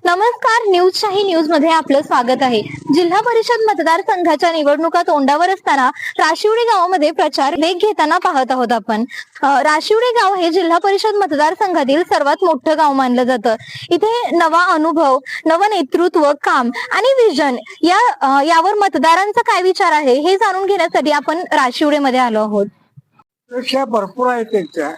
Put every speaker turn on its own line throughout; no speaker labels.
नमस्कार, न्यूज मध्ये आपलं स्वागत आहे. जिल्हा परिषद मतदारसंघाच्या निवडणुका तोंडावर असताना राशिवडे गावामध्ये प्रचार वेग घेताना पाहत आहोत आपण. राशिवडे गाव हे जिल्हा परिषद मतदारसंघातील सर्वात मोठं गाव मानलं जातं. इथे नवा अनुभव, नवं नेतृत्व, काम आणि विजन यावर मतदारांचा काय विचार आहे हे जाणून घेण्यासाठी आपण राशिवडे मध्ये आलो आहोत.
भरपूर आहे त्यांच्या,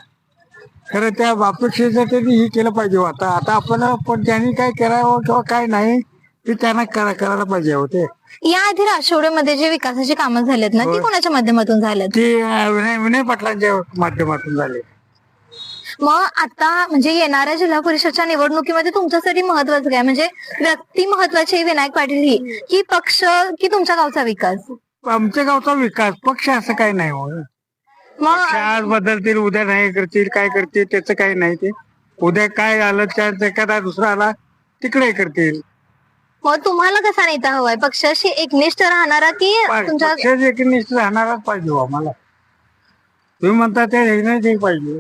खरं त्या अपेक्षेचं त्यांनी हे केलं पाहिजे होतं. आता आपण पण त्यांनी काय करावं किंवा काय नाही ते त्यांना करायला पाहिजे होते.
याआधी राशिवडेमध्ये जे विकासाची कामं झालेत ना, ती कोणाच्या माध्यमातून झालेत?
ते विनय पाटलांच्या माध्यमातून झाले.
मग आता म्हणजे येणाऱ्या जिल्हा परिषदच्या निवडणुकीमध्ये तुमच्यासाठी महत्वाचं काय, म्हणजे व्यक्ती महत्वाची विनायक पाटील ही, की पक्ष, की तुमच्या गावचा विकास?
आमच्या गावचा विकास, पक्ष असं काही नाही हो.
मग
आज बदलतील, उद्या नाही करतील, काय करतील त्याचं काही नाही. ते उद्या काय आलं त्यात एखादा दुसरा आला तिकडे करतील.
मग तुम्हाला कसा नेता हवाय? पक्षाशी एकनिष्ठ राहणारा की तुमच्या
पक्षाचे एकनिष्ठ राहणारच पाहिजे हो आम्हाला. तुम्ही म्हणता त्या हे पाहिजे,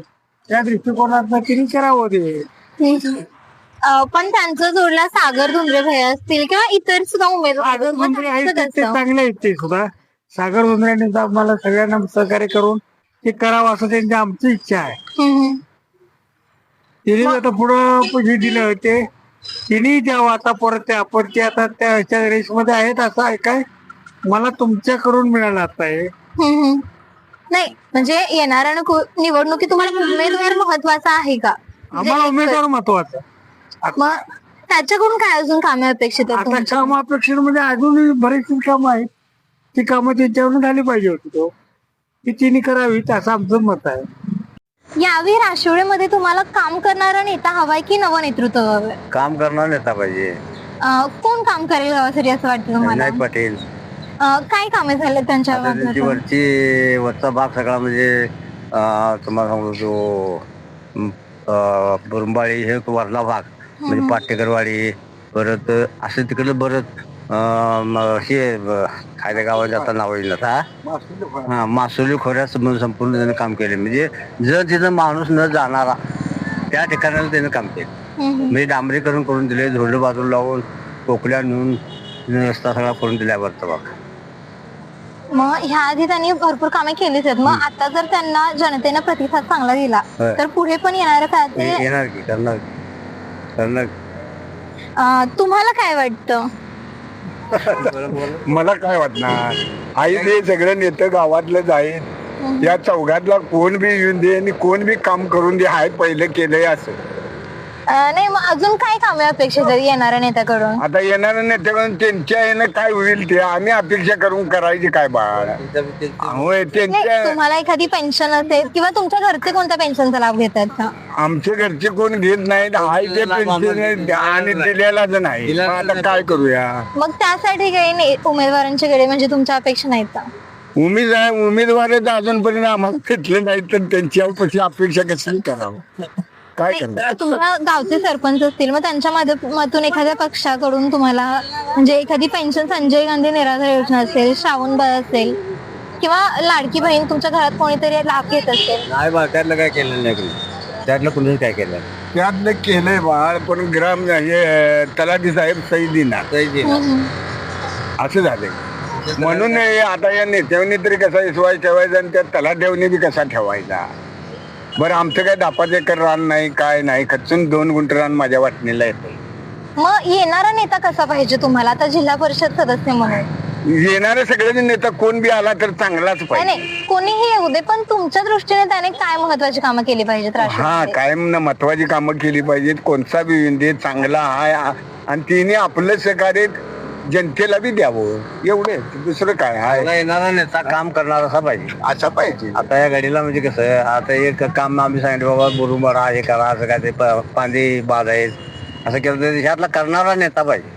त्या दृष्टिकोनात तिने करावं ते.
पण त्यांचं जोडला सागर धुंद्रे भैया असतील किंवा इतर सुद्धा उमेदवार
सागर धुंद्रे आहेत ते चांगले आहेत. ते सुद्धा सागर धुंद्रेने आम्हाला सगळ्यांना सहकार्य करून ते करावं असं त्यांची आमची इच्छा आहे. तिने आता पुढे दिले होते, तिने द्यावं आता परत. ते आपण ते आता त्या रेस मध्ये आहेत असं ऐकाय मला तुमच्याकडून मिळालं आता हे.
नाही, म्हणजे येणाऱ्या निवडणुकीत तुम्हाला उमेदवार महत्वाचा आहे का?
आम्हाला उमेदवार महत्वाचा.
मग त्याच्याकडून काय अजून कामे अपेक्षित आहेत?
आता काम अपेक्षित म्हणजे अजूनही बरेचशी कामं आहेत. ती कामं त्यांच्याकडून झाली पाहिजे होती, तो ती तिने करावीत असं आमचं मत आहे.
यावेळी राशिवडेमध्ये तुम्हाला काम करणारा नेता हवाय की नवं नेतृत्व हवंय?
काम करणार नेता पाहिजे.
कोण काम करेल गावासाठी असं वाटतं तुम्हाला?
विनायक पाटील.
काय कामे झाले त्यांच्या
आता त्यांची वरचा भाग सगळा म्हणजे तुम्हाला सांगतो तो बुरंबाळी हे वरला भाग म्हणजे पाटेकरवाडी, परत असं तिकडलं बरंच हे खायला गावाच्या आता नाव येईल आता मासोली खोऱ्यात संपूर्ण त्याने काम केले. म्हणजे जर तिथं माणूस न जाणारा त्या ठिकाणाला त्याने काम केले. म्हणजे डांबरीकरण करून दिले, झोडलं बाजूला लावून पोकल्या नेऊन रस्ता सगळा करून दिला वरचा भाग.
मग ह्या आधी त्यांनी भरपूर कामे केलीच आहेत. मग आता जर त्यांना जनतेने प्रतिसाद चांगला दिला तर पुढे पण येणाऱ्या काळात
येणार की करणार.
तुम्हाला काय वाटतं?
मला काय वाटणार, आई ते सगळं नेतं गावातलं जाईल. या चौघातला कोण बी येऊन दे आणि कोण बी काम करून दे, हाय पहिलं केलंय असं.
नाही, मग अजून काय कामे अपेक्षित आहेत येणाऱ्या नेत्याकडून?
आता येणाऱ्या नेत्याकडून त्यांच्या येणं काय होईल ते आम्ही अपेक्षा करून करायची काय बाळ. होय, त्यांच्या
तुम्हाला एखादी पेन्शन असेल किंवा तुमच्या घरचे कोणत्या पेन्शनचा लाभ घेतात का?
आमच्या घरचे कोण घेत नाहीत. हाय ते पेन्शन आणि दिलेलाच नाही. आता काय करूया?
मग त्यासाठी काही उमेदवारांच्याकडे म्हणजे तुमच्या अपेक्षा नाहीत का?
उमेदवार अजूनपर्यंत आम्हाला भेटले नाही, तर त्यांची अपेक्षा कशी करावं? काय करणार?
तुम्हाला गावचे सरपंच असतील, मग त्यांच्या माध्यमातून एखाद्या पक्षाकडून तुम्हाला म्हणजे एखादी पेन्शन, संजय गांधी निराधार योजना असेल, श्रावणबाळ असेल किंवा लाडकी बहीण तुमच्या घरात कोणीतरी लाभ घेत असेल?
नाही बा, त्यातलं काय केलं नाही. त्यातलं कुणीच काय केलं
त्यातलं केलंय बाळ, पण ग्राम हे तलाठी साहेब सही देणार असं झालंय. म्हणून आता या नेत्यांनी तरी कसा विश्वास ठेवायचा आणि त्या तलाठ्यावनी बी कसा ठेवायचा? बरं, आमचं काय 10-5 एकर रान नाही, काय नाही, खचून 2 गुंठ रान माझ्या वाटणीला येते.
मग येणारा नेता कसा पाहिजे तुम्हाला आता जिल्हा परिषद सदस्य म्हणून?
येणारे सगळे नेता कोण बी आला तर चांगलाच पाहिजे.
नाही, कोणीही येऊ दे, पण तुमच्या दृष्टीने त्याने काय महत्वाची कामं केली पाहिजेत?
कायम महत्वाची कामं केली पाहिजेत. कोणता बी येऊन दे, चांगला आहे आणि तिने आपलं सहकार्य जनतेला बी द्यावं, एवढे. दुसरं काय आहे?
येणारा नेता काम करणार असा पाहिजे.
असं पाहिजे.
आता या गाडीला म्हणजे कसं आहे, आता एक काम आम्ही सांगितलं बाबा बुरून भरा, हे करा, असं काय ते पांदी बांधायचं असं केलं तर ह्यातला करणारा नेता पाहिजे.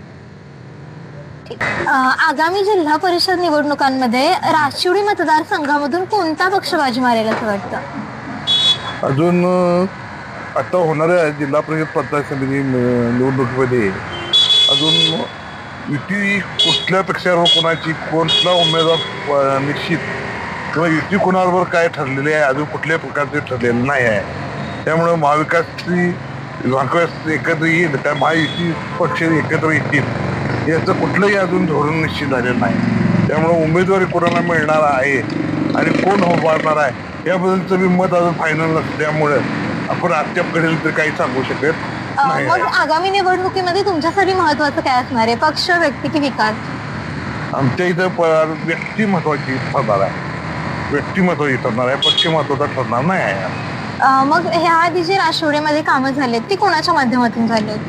आगामी जिल्हा परिषद निवडणुकांमध्ये राशिवडी मतदारसंघामधून कोणता पक्ष बाजी मारेल असं वाटतं?
अजून आता होणाऱ्या जिल्हा परिषद पंचायत समिती निवडणुकीमध्ये अजून युती कुठल्या पक्षावर कोणाची, कोणता उमेदवार निश्चित किंवा युती कोणाबरोबर काय ठरलेली आहे अजून कुठल्याही प्रकारचे ठरलेलं नाही आहे. त्यामुळे महाविकासची काँग्रेस एकत्र येईल त्या महायुती पक्ष एकत्र येतील याचं कुठलंही अजून धोरण निश्चित झालेलं नाही. त्यामुळे उमेदवारी कोणाला मिळणार आहे आणि कोण उभारणार आहे याबद्दलचं मी मत अजून फायनल नसल्यामुळे आपण आत्याकडे तर काही सांगू शकत नाही.
मग आगामी निवडणुकीमध्ये तुमच्यासाठी महत्वाचं काय असणार आहे? पक्ष, व्यक्ती की विकास?
आमच्या इथं व्यक्ती महत्वाची ठरणार आहे. व्यक्ती महत्वाची ठरणार आहे, पक्ष महत्वाचा ठरणार नाही आहे.
मग ह्या आधी जे राष्ट्रवादीमध्ये कामं झालेत ती कोणाच्या माध्यमातून झालेत?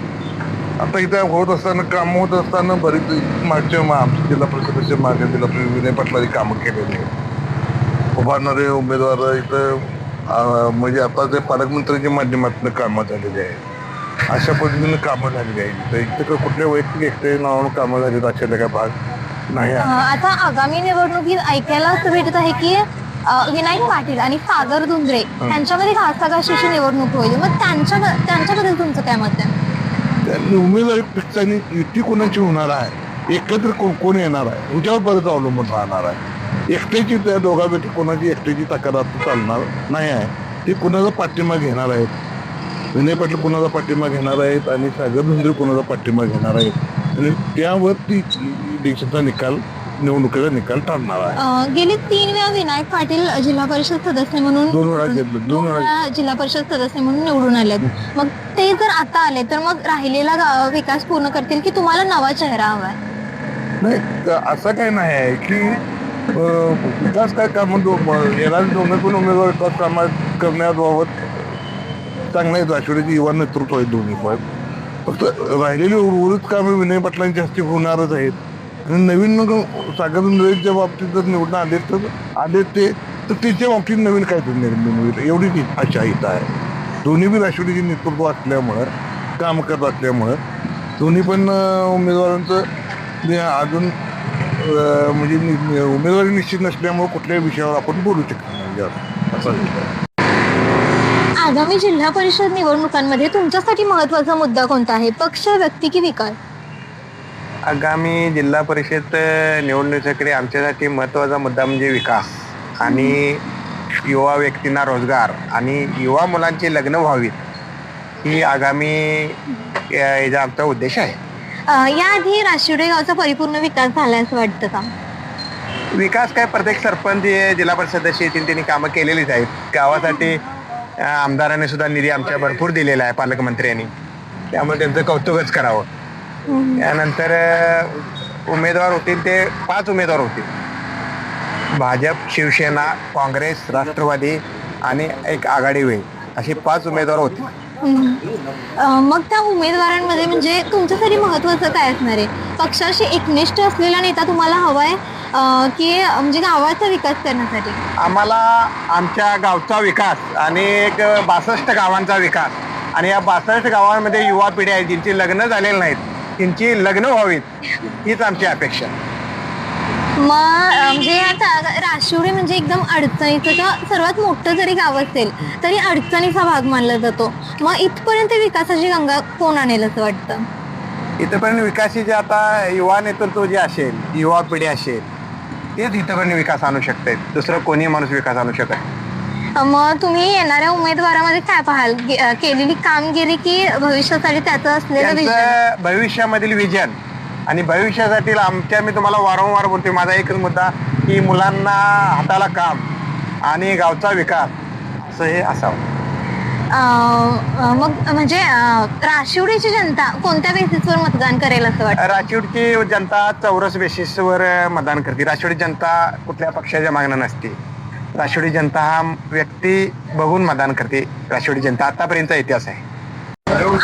आता इथं होत असताना काम होत असताना बरीच मागच्या आमच्या जिल्हा परिषदेचे मागे जिल्हा परिषद विनय पाटलांनी कामं केलेली उभारणारे उमेदवार इथं म्हणजे आता ते पालकमंत्र्यांच्या माध्यमातून कामं झालेली आहे. अशा पद्धतीने कामं झालेली आहेत. तर इथं कुठल्या वैयक्तिक एकटे नावानं कामं झाली अशा काय भाग नाही आहे.
आता आगामी निवडणुकीत ऐकायला असं भेटत आहे की विनायक पाटील आणि सागर धुंद्रे यांच्यामध्ये घासाघाशीची निवडणूक होईल. मग त्यांच्याबद्दल तुमचं काय मत आहे?
त्यांनी उमेदवारी पक्षांनी युती कोणाची होणार आहे, एकत्र कोण येणार आहे याच्यावर परत अवलंबून राहणार आहे. एकट्याची त्या दोघांपैकी कोणाची एकट्याची ताकद आता चालणार नाही आहे. ते कुणाचा पाठिंबा घेणार आहेत, विनय पाटील कुणाचा पाठिंबा घेणार आहेत आणि सागर धुंद्रे कुणाचा पाठिंबा घेणार आहेत आणि त्यावर ती इलेक्शनचा निकाल निवडणुकीचा निकाल ठरणार आहे.
गेली 3 वेळा विनायक पाटील जिल्हा परिषद सदस्य म्हणून
2 वेळा घेतलं, 2 वेळा
जिल्हा परिषद सदस्य म्हणून निवडून आलेत. मग ते जर आता आले तर मग राहिलेला विकास पूर्ण करतील की तुम्हाला नवा चेहरा हवाय?
नाही असं काही नाही आहे की विकास काय काम येणारे दोन्ही पण उमेदवार विकास कामात करण्याबाबत चांगले आहेत. राष्ट्रवादीचे युवा नेतृत्व आहे दोन्ही पण. फक्त राहिलेली उर्वरित कामे विनय पाटलांची हस्ते होणारच आहेत आणि नवीन सागर धुंद्रेच्या बाबतीत जर निवडून आले ते तर त्याच्या बाबतीत नवीन काहीतरी निर्माण होईल एवढीच आशा इथं आहे. दोन्ही बी राष्ट्रवादीचे नेतृत्व असल्यामुळं काम करत असल्यामुळं दोन्ही पण उमेदवारांचं अजून म्हणजे उमेदवारी निश्चित नसल्यामुळे कुठल्याही विषयावर आपण बोलू शकत नाही असं.
आगामी जिल्हा परिषद निवडणुकांमध्ये तुमच्यासाठी महत्वाचा मुद्दा कोणता आहे? पक्ष, व्यक्ती की विकास?
आगामी जिल्हा परिषद निवडणुकीकडे आमच्यासाठी महत्त्वाचा मुद्दा म्हणजे विकास आणि युवा व्यक्तींना रोजगार आणि युवा मुलांची लग्न व्हावीत ही आगामी याचा आमचा उद्देश आहे.
याआधी राशिवडे गावचा परिपूर्ण विकास झाला असं वाटतं का?
विकास काय प्रत्येक सरपंच जिल्हा परिषद सदस्य येतील त्यांनी कामं केलेलीच आहेत. गावासाठी आमदारांनी सुद्धा निधी आमच्या भरपूर दिलेला आहे पालकमंत्र्यांनी, त्यामुळे त्यांचं कौतुकच करावं. त्यानंतर उमेदवार होतील ते 5 उमेदवार होतील. भाजप, शिवसेना, काँग्रेस, राष्ट्रवादी आणि एक आघाडी होईल असे 5 उमेदवार होतील.
मग त्या उमेदवारांमध्ये म्हणजे तुमच्यासाठी महत्वाचं काय असणार आहे? पक्षाशी एकनिष्ठ असलेला नेता तुम्हाला हवाय की म्हणजे गावाचा विकास करण्यासाठी?
आम्हाला आमच्या गावचा विकास आणि एक 62 गावांचा विकास आणि या 62 गावांमध्ये युवा पिढी आहे ज्यांची लग्न झालेली नाहीत त्यांची लग्न व्हावीत हीच आमची अपेक्षा.
मग म्हणजे आता राशिवडे म्हणजे एकदम अडचणीचं किंवा सर्वात मोठं जरी गाव असेल तरी अडचणीचा भाग मानला जातो. मग इथपर्यंत विकासाची गंगा कोण आणेल असं वाटतं?
इथपर्यंत विकासाचे आता युवा नेतृत्व जे असेल, युवा पिढी असेल तेच इथपर्यंत विकास आणू शकते. दुसरं कोणी माणूस विकास आणू शकत.
मग तुम्ही येणाऱ्या उमेदवारामध्ये काय पाहाल? केलेली कामगिरी की भविष्यासाठी त्याचं असलेलं विजन?
भविष्यामधील विजन आणि भविष्यासाठी मी तुम्हाला वारंवार बोलते माझा एकच मुद्दा की मुलांना हाताला काम आणि गावचा विकास असं हे असावं.
मग म्हणजे राशिवडीची जनता कोणत्या बेसिसवर मतदान करेल असं वाटतं?
राशिवडीची जनता चौरस बेसिसवर मतदान करते. राशिवडी जनता कुठल्या पक्षाच्या मागणं नसते. राशिवडी जनता हा व्यक्ती बघून मतदान करते. राशिवडी जनता आतापर्यंतचा इतिहास आहे.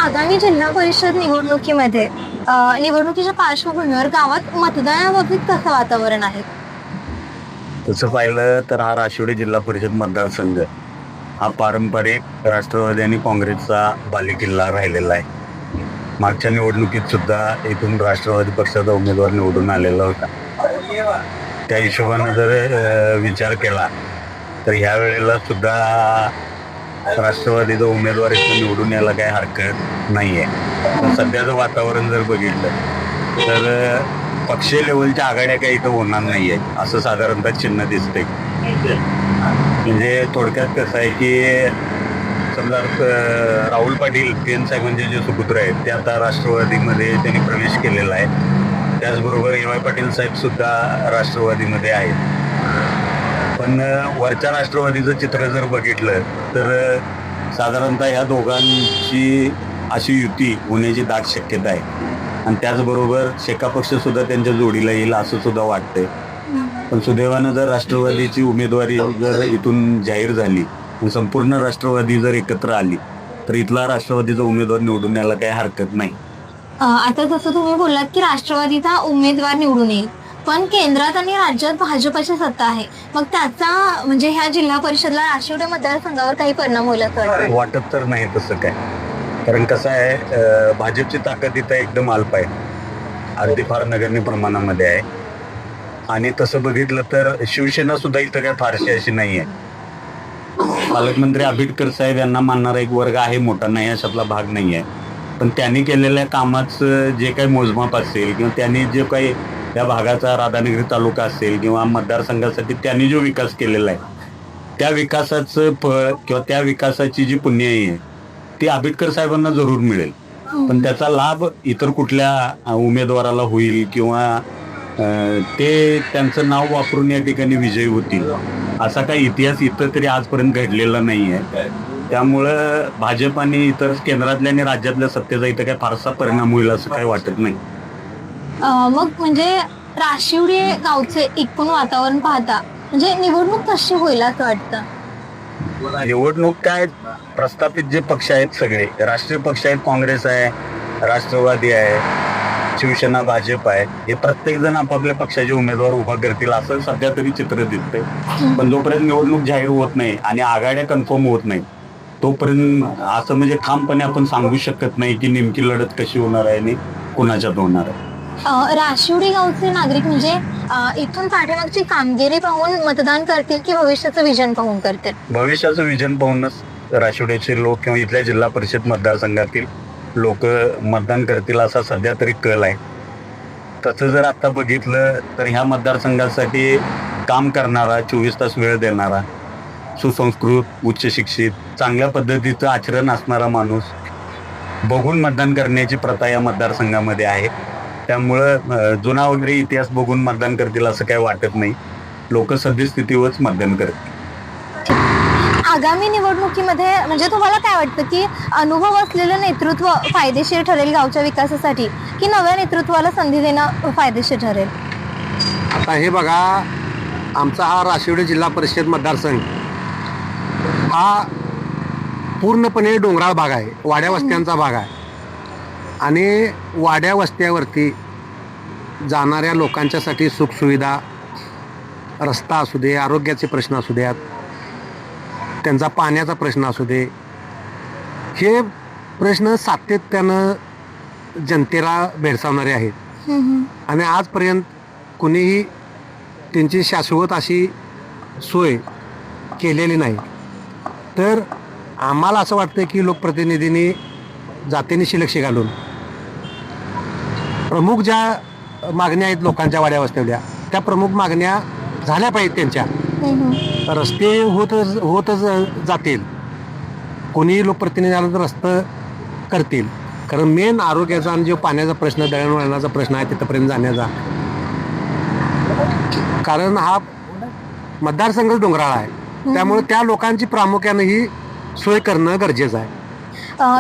आगामी जिल्हा परिषद निवडणुकीमध्ये निवडणुकीच्या पार्श्वभूमीवर गावात मतदानाबाबतीत कसं वातावरण आहे?
तसं पाहिलं तर हा राशिवडे जिल्हा परिषद मतदारसंघ हा पारंपरिक राष्ट्रवादी आणि काँग्रेसचा बालेकिल्ला राहिलेला आहे. मागच्या निवडणुकीत सुद्धा इथून राष्ट्रवादी पक्षाचा उमेदवार निवडून आलेला होता. त्या हिशोबानं जर विचार केला तर ह्या वेळेला सुद्धा राष्ट्रवादीचा उमेदवार इथं निवडून यायला काही हरकत नाही आहे. सध्याचं वातावरण जर बघितलं तर पक्षीय लेवलच्या आघाड्या काही इथं होणार नाही आहेत असं साधारणतः चिन्ह दिसतंय. म्हणजे थोडक्यात कसं आहे की
समजा राहुल पाटील PN साहेबांचे जे सुपुत्र आहेत ते आता राष्ट्रवादीमध्ये त्यांनी प्रवेश केलेला आहे. त्याचबरोबर AY पाटील साहेब सुद्धा राष्ट्रवादीमध्ये आहेत. पण वरच्या राष्ट्रवादीचं चित्र जर बघितलं तर साधारणतः या दोघांची अशी युती होण्याची दाट शक्यता आहे. आणि त्याचबरोबर शेका पक्ष सुद्धा त्यांच्या जोडीला येईल असं सुद्धा वाटतंय. पण सुदैवानं जर राष्ट्रवादीची उमेदवारी जर इथून जाहीर झाली, संपूर्ण राष्ट्रवादी जर एकत्र आली तर इथला राष्ट्रवादीचा उमेदवार निवडून यायला काही हरकत नाही.
आता जसं तुम्ही बोललात की राष्ट्रवादीचा उमेदवार निवडून येईल, पण केंद्रात आणि राज्यात भाजपची सत्ता आहे, मग त्याचा म्हणजे ह्या जिल्हा परिषदला राशिवडे मतदारसंघावर काही परिणाम होईल असं वाटतं?
वाटत तर नाही तसं काय. कारण कसं आहे, भाजपची ताकद इथं एकदम अल्प आहे, अगदी फार नगण्य प्रमाणामध्ये आहे. आणि तसं बघितलं तर शिवसेना सुद्धा इथं काय फारशी अशी नाही आहे. पालकमंत्री आंबेडकर साहेब यांना मानणारा एक वर्ग आहे मोठा, नाही अशातला भाग नाही आहे. पण त्यांनी केलेल्या कामाचं जे काही मोजमाप असेल किंवा त्यांनी जे काही या भागाचा राधानगरी तालुका असेल किंवा मतदारसंघासाठी त्यांनी जो विकास केलेला आहे, त्या विकासाचं फळ किंवा त्या विकासाची जी पुण्याई आहे ती आंबेडकर साहेबांना जरूर मिळेल. पण त्याचा लाभ इतर कुठल्या उमेदवाराला होईल किंवा ते त्यांचं नाव वापरून या ठिकाणी विजयी होतील असा काही इतिहास इथं तरी आजपर्यंत घडलेला नाही आहे. त्यामुळं भाजप आणि इतर केंद्रातल्या आणि राज्यातल्या सत्तेचा इथं काही फारसा परिणाम होईल असं काही वाटत नाही.
मग म्हणजे राशिवडे गावचे एकूण वातावरण पाहता म्हणजे निवडणूक कशी होईल असं वाटतं?
निवडणूक काय, प्रस्थापित जे पक्ष आहेत सगळे राष्ट्रीय पक्ष आहेत, काँग्रेस आहे, राष्ट्रवादी आहे, शिवसेना, भाजप आहे, हे प्रत्येक जण आपापल्या पक्षाचे उमेदवार उभा करतील असं सध्या तरी चित्र दिसतंय. पण जोपर्यंत निवडणूक जाहीर होत नाही आणि आघाड्या कन्फर्म होत नाही तोपर्यंत असं म्हणजे ठामपणे आपण सांगू शकत नाही की नेमकी लढत कशी होणार आहे आणि कुणाच्यात होणार आहे.
राशिवडे गावचे नागरिक म्हणजे इथून पाठीमागची कामगिरी पाहून मतदान करतील की भविष्याचं विजन पाहून करतील?
भविष्याचं विजन पाहूनच राशिवड्याचे लोक किंवा इथल्या जिल्हा परिषद मतदारसंघातील लोक मतदान करतील असा सध्या तरी कल आहे. तसं जर आता बघितलं तर ह्या मतदारसंघासाठी काम करणारा, 24 तास वेळ देणारा, सुसंस्कृत, उच्च शिक्षित, चांगल्या पद्धतीचं आचरण असणारा माणूस बघून मतदान करण्याची प्रथा या मतदारसंघामध्ये आहे. त्यामुळं जुना वगैरे इतिहास बघून मतदान करतील असं काही वाटत नाही. लोक सद्यस्थितीवरच मतदान करतील.
आगामी निवडणुकीमध्ये म्हणजे तुम्हाला काय वाटतं की अनुभव असलेलं नेतृत्व फायदेशीर ठरेल गावच्या विकासासाठी की नव्या नेतृत्वाला संधी देणं फायदेशीर ठरेल?
आता हे बघा, आमचा हा राशिवडे जिल्हा परिषद मतदारसंघ हा पूर्णपणे डोंगराळ भाग आहे, वाड्या वस्त्यांचा भाग आहे. आणि वाड्या वस्त्यावरती जाणाऱ्या लोकांच्यासाठी सुखसुविधा, रस्ता असू दे, आरोग्याचे प्रश्न असू द्यात, त्यांचा पाण्याचा प्रश्न असू दे, हे प्रश्न सातत्यानं जनतेला भेडसावणारे आहेत. आणि आजपर्यंत कुणीही त्यांची शाश्वत अशी सोय केलेली नाही. तर आम्हाला असं वाटतं की लोकप्रतिनिधींनी जातीनिशी लक्ष घालून प्रमुख ज्या मागण्या आहेत लोकांच्या वाड्या वस्त्यावल्या, त्या प्रमुख मागण्या झाल्या पाहिजेत. त्यांच्या रस्ते होतच जातील, कोणीही लोकप्रतिनिधी रस्ते करतील. कारण मेन आरोग्याचा आणि जो पाण्याचा प्रश्न, दळणवळणाचा प्रश्न आहे तिथपर्यंत जाण्याचा, कारण हा मतदारसंघ डोंगराळ आहे, त्यामुळे त्या लोकांची प्रामुख्याने ही सोय करणं गरजेचं आहे.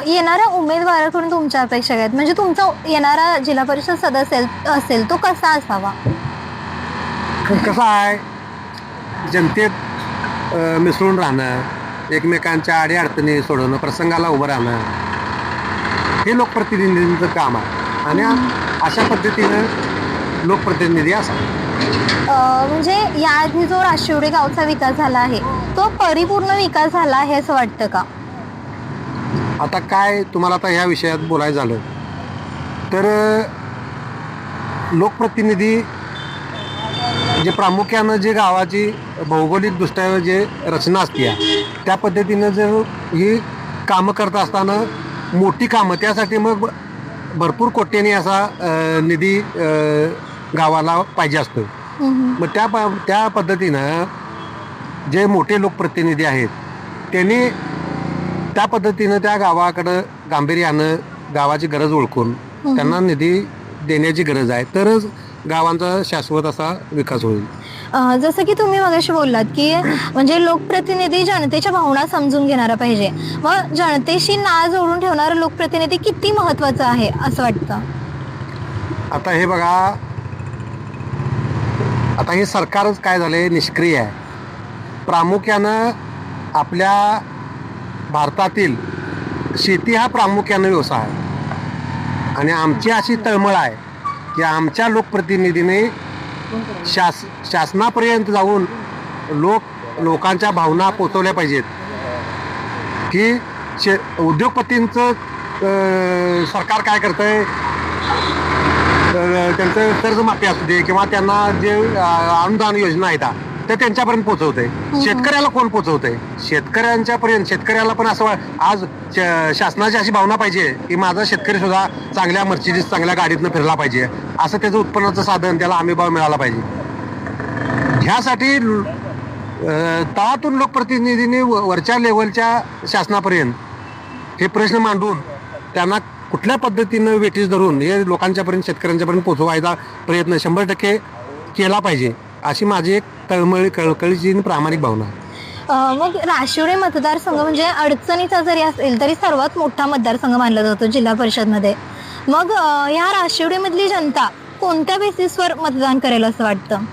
येणाऱ्या उमेदवाराकडून तुमच्या अपेक्षा आहेत, म्हणजे तुमचा येणारा जिल्हा परिषद सदस्य असेल तो कसा असावा?
कसं आहे, जनतेत मिसळून राहणं, एकमेकांच्या अडीअडचणी सोडवणं, प्रसंगाला उभं राहणं, हे लोकप्रतिनिधींचं काम आहे. आणि अशा पद्धतीनं लोकप्रतिनिधी असावा.
म्हणजे याआधी जो राशिवडे गावचा विकास झाला आहे तो परिपूर्ण विकास झाला आहे असं वाटतं का?
आता काय तुम्हाला आता ह्या विषयात बोलायचं झालं तर लोकप्रतिनिधी जे प्रामुख्यानं जे गावाची भौगोलिकदृष्ट्या जे रचना असते त्या पद्धतीनं जर ही कामं करत असताना मोठी कामं, त्यासाठी मग भरपूर कोट्याने असा निधी गावाला पाहिजे असतो. मग त्या पद्धतीनं जे मोठे लोकप्रतिनिधी आहेत त्यांनी त्या पद्धतीनं त्या गावाकडं गांभीर्यानं गावाची गरज ओळखून त्यांना निधी देण्याची गरज आहे, तरच गावांचा शाश्वत असा विकास होईल.
जसं की तुम्ही मगाशी बोललात की म्हणजे लोकप्रतिनिधी जनतेच्या भावना समजून घेणारा पाहिजे. मग जनतेशी नाळ जोडून ठेवणारा लोकप्रतिनिधी किती महत्वाचा आहे असं वाटतं?
आता हे बघा, आता हे सरकारच काय झालंय, निष्क्रिय आहे. प्रामुख्यानं आपल्या भारतातील शेती हा प्रामुख्यानं व्यवसाय आहे आणि आमची अशी तळमळ आहे की आमच्या लोकप्रतिनिधीने शासनापर्यंत जाऊन लोकांच्या भावना पोचवल्या पाहिजेत की उद्योगपतींचं सरकार काय करतंय, त्यांचं कर्जमाफी असू दे किंवा त्यांना जे अनुदान योजना आहेत ते त्यांच्यापर्यंत पोहोचवतंय. शेतकऱ्याला कोण पोहोचवतंय? शेतकऱ्याला पण असं आज शासनाची अशी भावना पाहिजे की माझा शेतकरी सुद्धा चांगल्या मर्सिडीज चांगल्या गाडीतनं फिरला पाहिजे, असं त्याचं उत्पन्नाचं साधन त्याला हमीभाव मिळाला पाहिजे. ह्यासाठी तळातून लोकप्रतिनिधींनी वरच्या लेवलच्या शासनापर्यंत हे प्रश्न मांडून त्यांना कुठल्या पद्धतीनं वेठीस धरून हे लोकांच्यापर्यंत शेतकऱ्यांच्यापर्यंत पोहोचवायचा प्रयत्न 100% केला पाहिजे, अशी माझी एक कळकळीची प्रामाणिक भावना आहे.
मग राशिवडे मतदारसंघ म्हणजे अडचणीचा जरी असेल तरी सर्वात मोठा मतदारसंघ मानला जातो जिल्हा परिषदमध्ये. मग ह्या राशिवडेमधली जनता कोणत्या बेसिसवर मतदान करेल असं वाटतं?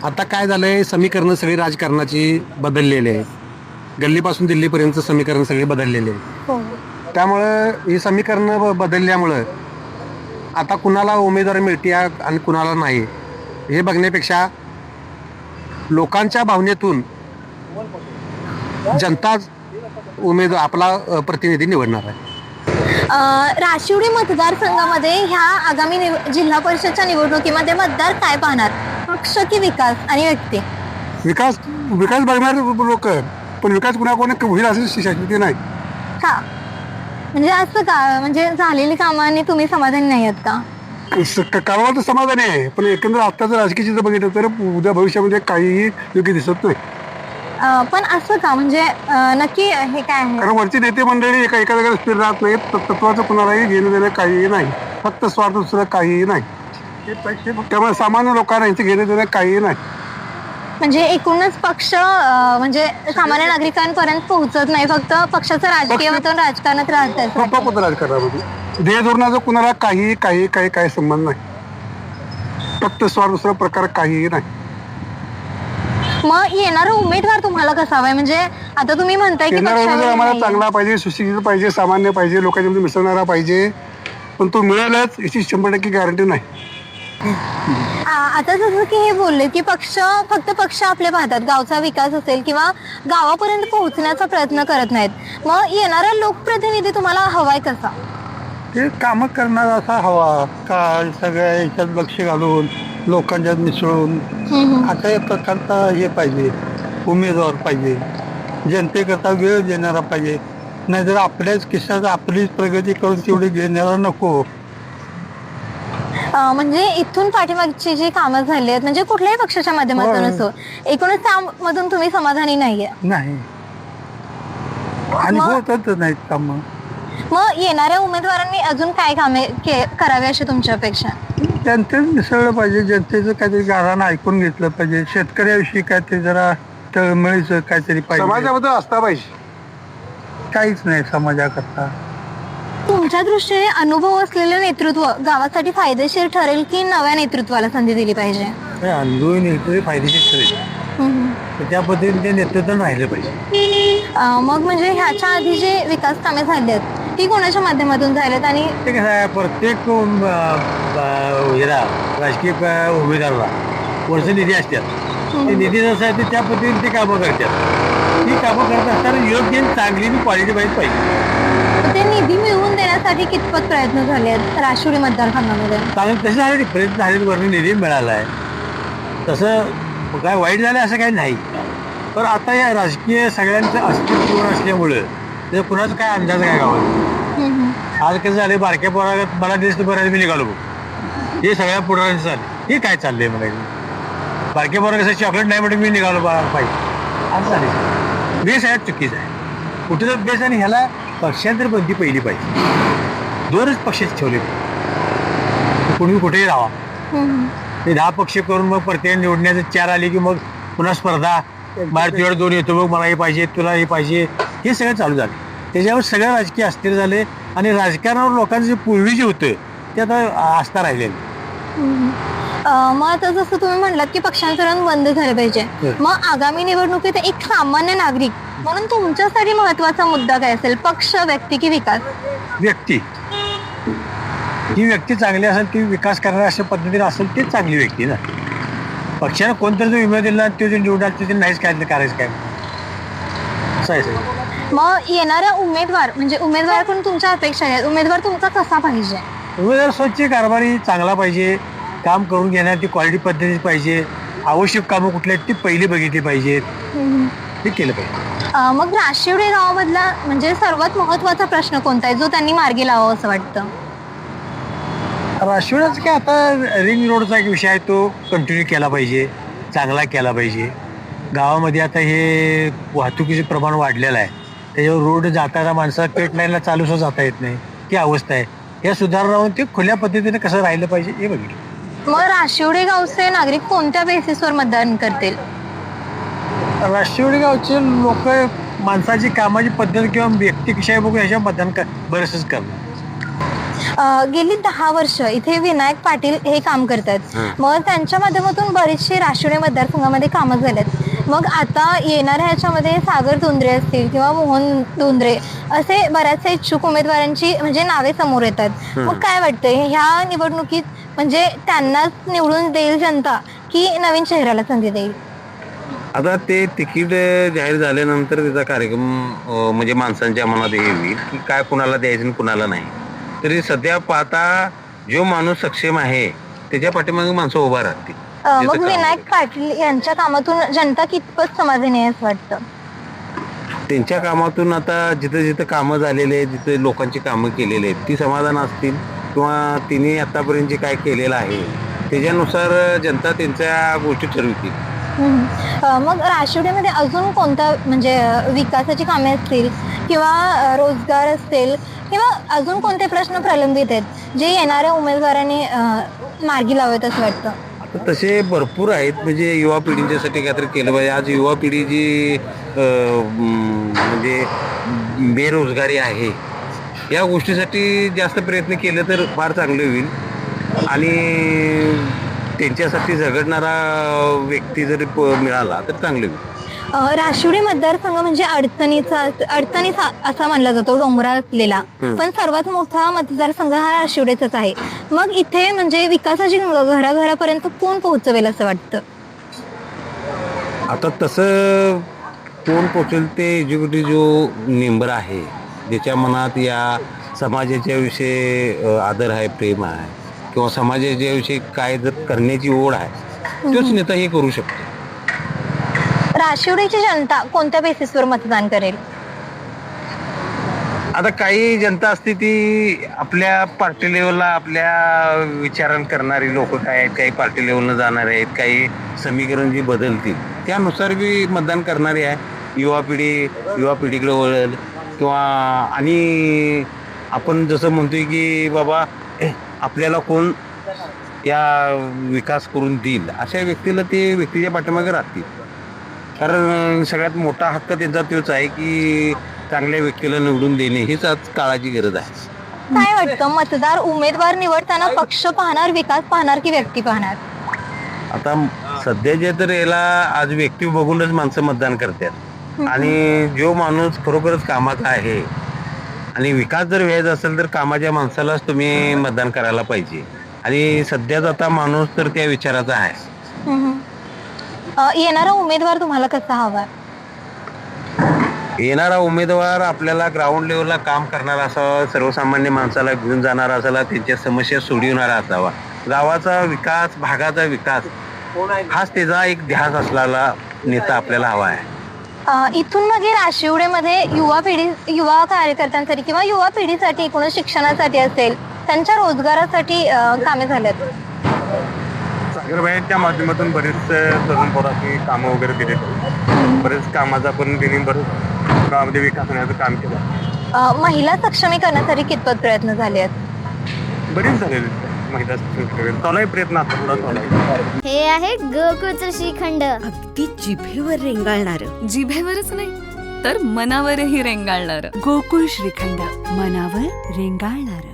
आता काय झालंय, समीकरणं सगळी राजकारणाची बदललेली आहेत. गल्लीपासून दिल्लीपर्यंत समीकरण सगळे बदललेले आहेत. त्यामुळं ही समीकरणं बदलल्यामुळं आता कुणाला उमेदवारी मिळते आणि कुणाला नाही हे बघण्यापेक्षा लोकांच्या भावनेतून जनता आपला प्रतिनिधी निवडणार आहे.
राशिवडे मतदारसंघामध्ये ह्या आगामी जिल्हा परिषदच्या निवडणुकीमध्ये मतदार काय पाहणार? पक्ष की विकास आणि व्यक्ती?
विकास बघणार लोक, पण विकास कुणाकोणी होईल अशी शाश्वती नाही.
का म्हणजे असं का? म्हणजे झालेली कामाने तुम्ही समाधानी नाही आहेत का?
कामावर तर समाधानी आहे, पण एकंदर आत्ताचं राजकीय चित्र बघितलं तर उद्या भविष्यामध्ये काहीही योग्य दिसत नाही.
पण असं का? म्हणजे नक्की हे काय आहे?
कारण वरची नेते मंडळी एका जागेला स्थिर राहत नाहीत. तत्वाचं कुणालाही घेणं देणं काहीही नाही, फक्त स्वार्थ दुसरं काहीही नाही. त्यामुळे सामान्य लोकांना यांचे घेणं देणं काहीही नाही.
म्हणजे एकूणच पक्ष म्हणजे सामान्य नागरिकांपर्यंत पोहोचत नाही, फक्त पक्षाचं राजकीय राजकारणात राहत
फक्त राजकारणामध्ये ध्येय धोरणाचा कुणाला काही संबंध नाही, फक्त स्वार्थ दुसरा प्रकार काहीही नाही.
मग येणारा उमेदवार तुम्हाला कसा हवाय? म्हणजे आता तुम्ही म्हणताय की
आम्हाला चांगला पाहिजे, सुशिक्षित पाहिजे, सामान्य पाहिजे, लोकांच्या मिसळणारा पाहिजे, पण तो मिळालाच याची 100% गॅरंटी नाही.
आता जसं की हे बोलले की फक्त पक्ष आपल्या पाहतात, गावचा विकास असेल किंवा गावापर्यंत पोहोचण्याचा प्रयत्न करत नाहीत. मग येणारा लोकप्रतिनिधी तुम्हाला हवाय कसा?
ते कामं करणारा असा हवा का, सगळ्या याच्यात लक्ष घालून लोकांच्यात मिसळून अशा प्रकारचा हे पाहिजे, उमेदवार पाहिजे, जनतेकरता वेळ देणारा पाहिजे. नाहीतर आपल्याच किस्सात आपलीच प्रगती करून तेवढी घेणारा नको.
म्हणजे इथून पाठीमागची जी कामं झाली आहेत म्हणजे कुठल्याही पक्षाच्या माध्यमातून असो, एकूणच त्यामधून तुम्ही समाधानी नाहीये?
नाही, आणि होतच नाहीत कामं.
मग येणाऱ्या उमेदवारांनी अजून काय कामे करावी अशी तुमची अपेक्षा?
जनतेत मिसळलं पाहिजे, जनतेचं काहीतरी गारानं ऐकून घेतलं पाहिजे, शेतकऱ्याविषयी काहीतरी जरा तळमळीचं काहीतरी पाहिजे, समाजाबद्दल असता पाहिजे. काहीच नाही समाजाकरता.
तुमच्या दृष्टीने अनुभव असलेलं नेतृत्व गावासाठी फायदेशीर ठरेल की नव्या नेतृत्वाला संधी दिली पाहिजे?
अनुभवी नेतृत्व फायदेशीर ठरेल, त्या पद्धतीने ते नेतृत्व राहिलं पाहिजे.
मग म्हणजे ह्याच्या आधी जे विकास कामे झाली आहेत ती कोणाच्या माध्यमातून झालेत? आणि
ते कसं आहे, प्रत्येक राजकीय उमेदवाराला वर्ष निधी असतात, ते निधी जसं आहे ते त्या पद्धतीने ते कामं करतात. ती कामं करत असताना योग्य चांगली क्वालिटी पाहिजे.
ते निधी मिळवून देण्यासाठी कितपत प्रयत्न झाले आहेत राशिवडे मतदारसंघामध्ये?
तसे झाले, प्रयत्न झाले, वरून निधी मिळाला आहे, तसं काय वाईट झालं असं काही नाही. पण आता या राजकीय सगळ्यांचं अस्तित्व असल्यामुळं ते कुणाचा काय अंदाज काय गावात. आज कसं झालं, बारक्या पोराला मला दिसतं बऱ्याच मी निघालो बघ, हे सगळ्या पोरांचं चालले, हे काय चाललंय मला. बारक्या पोरा कसं चॉकलेट नाही म्हणून मी निघालो पाहिजे, असं झालं. हे सगळ्यात चुकीचं आहे.
कुठेतरी बेस आणि ह्याला पक्षांतर बंदी पहिली पाहिजे. 2च पक्ष ठेवले, कोणी कुठेही राहा. ते 10 पक्ष करून मग प्रत्येक निवडण्याचे 4 आले की मग पुन्हा स्पर्धा, बाहेर तुझ्याकडे 2 येतो, मग मला हे पाहिजे, तुला हे पाहिजे, हे सगळं चालू झालं. त्याच्यावर सगळं राजकीय अस्थिर झाले आणि राजकारणावर लोकांचं जे पूर्वी जे होतं ते आता आस्था राहिलेलं.
मग आता जसं तुम्ही म्हणलात की पक्षांतरण बंद झालं पाहिजे, मग आगामी निवडणुकीत एक सामान्य नागरिक म्हणून तुमच्यासाठी महत्वाचा मुद्दा काय असेल? पक्ष, व्यक्ती की विकास?
व्यक्ती, ही व्यक्ती चांगली असेल, ती विकास करणारी अशा पद्धतीने असेल, तीच चांगली व्यक्ती ना. पक्षाने कोणतरी जो विमा दिला तो जे निवडाल ते नाहीच काय करायचं काय असं आहे सगळं.
मग येणारा उमेदवार म्हणजे उमेदवाराकडून तुमच्या अपेक्षा आहेत, उमेदवार तुमचा कसा पाहिजे?
उमेदवार स्वच्छ, कारभारी, चांगला पाहिजे, काम करून घेण्याची क्वालिटी पद्धती पाहिजे, आवश्यक कामं कुठल्या आहेत ती पहिली बघितली पाहिजेत, ते केलं पाहिजे.
मग राशिवडे गावामधला म्हणजे सर्वात महत्वाचा प्रश्न कोणता आहे जो त्यांनी मार्गी लावावा असं वाटतं?
राशिवड्याचं काय, आता रिंग रोडचा एक विषय आहे, तो कंटिन्यू केला पाहिजे, चांगला केला पाहिजे. गावामध्ये आता हे वाहतुकीचे प्रमाण वाढलेलं आहे, त्याच्यावर रोड जाताना माणसाला पेट लाईनला चालू सुद्धा जाता येत नाही, ती अवस्था आहे. या सुधारणा होऊन ते खुल्या पद्धतीने कसं राहिलं पाहिजे हे बघितलं.
मग राशिवडे गावचे नागरिक कोणत्या बेसिसवर मतदान करतील?
राशिवडी गावचे लोक माणसाची कामाची पद्धत किंवा व्यक्ती कशा आहे बघून ह्याच्या मतदान बरंचसंच करणार.
गेली 10 वर्ष इथे विनायक पाटील हे काम करतात, मग त्यांच्या माध्यमातून बरेचसे राशिवडे मतदारसंघामध्ये कामं झालेत. मग आता येणाऱ्या ह्याच्यामध्ये सागर धोंद्रे असतील किंवा मोहन धोंद्रे असे बऱ्याचशा इच्छुक उमेदवारांची म्हणजे नावे समोर येतात. मग काय वाटतंय ह्या निवडणुकीत म्हणजे त्यांनाच निवडून देईल जनता की नवीन चेहऱ्याला संधी देईल?
आता ते तिकीट जाहीर झाल्यानंतर त्याचा कार्यक्रम म्हणजे माणसांच्या मनात हे होईल की काय कुणाला द्यायचं आणि कुणाला नाही. तरी सध्या पाहता जो माणूस सक्षम आहे त्याच्या पाठीमागे माणसं उभा राहतील.
मग विनायक पाटील यांच्या कामातून जनता कितपत समाधानी आहे असं वाटतं?
त्यांच्या कामातून आता जिथं जिथं कामं झालेले आहेत, जिथं लोकांची कामं केलेली आहेत ती समाधान असतील किंवा तिने आतापर्यंत जे काय केलेलं आहे त्याच्यानुसार जनता त्यांच्या गोष्टी ठरवतील.
मग राशिवडीमध्ये अजून कोणता म्हणजे विकासाची कामे असतील किंवा रोजगार असतील किंवा अजून कोणते प्रश्न प्रलंबित आहेत जे येणाऱ्या उमेदवारांनी मार्गी लावावेत असं वाटतं?
तसे भरपूर आहेत, म्हणजे युवा पिढींच्यासाठी काहीतरी केलं पाहिजे. आज युवा पिढी जी म्हणजे बेरोजगारी आहे या गोष्टीसाठी जास्त प्रयत्न केले तर फार चांगले होईल आणि त्यांच्यासाठी झगडणारा व्यक्ती जरी मिळाला तर चांगले होईल.
राशिवडी मतदारसंघ म्हणजे अडचणीचा असा मानला जातो, डोंगराळ असलेला, पण सर्वात मोठा मतदारसंघ हा राशिवडीचाच आहे. मग इथे म्हणजे विकासाची घराघरापर्यंत कोण पोहोचवेल असं वाटतं?
आता तसं कोण पोचेल ते एज्युकेटिव्ह जो मेंबर आहे ज्याच्या मनात या समाजाच्या विषयी आदर आहे, प्रेम आहे किंवा समाजाच्या विषयी काय जर करण्याची ओढ आहे तोच नेता हे करू शकतो.
राशिवडीची जनता कोणत्या बेसिसवर मतदान करेल?
आता काही जनता असते ती आपल्या पार्टी लेवलला आपल्या विचारण करणारी लोक काय आहेत, काही पार्टी लेवलनं जाणारे आहेत, काही समीकरण जी बदलतील त्यानुसार बी मतदान करणारी आहे. युवा पिढीकडे वळेल किंवा आणि आपण जसं म्हणतोय की बाबा आपल्याला कोण या विकास करून देईल अशा व्यक्तीला ते व्यक्तीच्या पाठीमागे राहतील. कारण सगळ्यात मोठा हक्क त्यांचा तोच आहे की चांगल्या व्यक्तीला निवडून देणे हीच आज काळाची गरज आहे.
काय वाटतं मतदार उमेदवार निवडताना पक्ष पाहणार, विकास पाहणार की व्यक्ती पाहणार?
आता सध्याच्या तर याला आज व्यक्ती बघूनच माणसं मतदान करतात आणि जो माणूस खरोखरच कामाचा आहे आणि विकास जर व्हायचा असेल तर कामाच्या माणसालाच तुम्ही मतदान करायला पाहिजे आणि सध्याच आता माणूस तर त्या विचाराचा आहे.
येणारा उमेदवार तुम्हाला कसा हवा?
येणारा उमेदवार आपल्याला ग्राउंड लेवलला काम करणारा असावा, सर्वसामान्य माणसाला घेऊन जाणारा असावा, त्यांच्या समस्या सोडविणारा असावा. गावाचा विकास, भागाचा विकास हाच त्याचा एक ध्यास असलेला नेता आपल्याला हवा आहे.
इथून मग राशिवडेमध्ये युवा कार्यकर्त्यांसाठी किंवा युवा पिढीसाठी एकूणच शिक्षणासाठी असेल, त्यांच्या रोजगारासाठी कामे झाल्यात.
सागरबाईंच्या माध्यमातून बरेच तरुण पोरांची कामं वगैरे दिले, बरेच कामाचा पण त्यांनी बरेच गावामध्ये विकास होण्याचं काम केलं.
महिला सक्षमीकरणासाठी कितपत प्रयत्न झाले आहेत?
बरेच झालेले महिला सक्षमीकरण चालू आहे, प्रयत्न आता पुढे चालू आहे.
हे आहे गोकुळचं श्रीखंड.
अगदी जिभेवर रेंगाळणार.
जिभेवरच नाही तर मनावरही रेंगाळणार.
गोकुळ श्रीखंड, मनावर रेंगाळणार.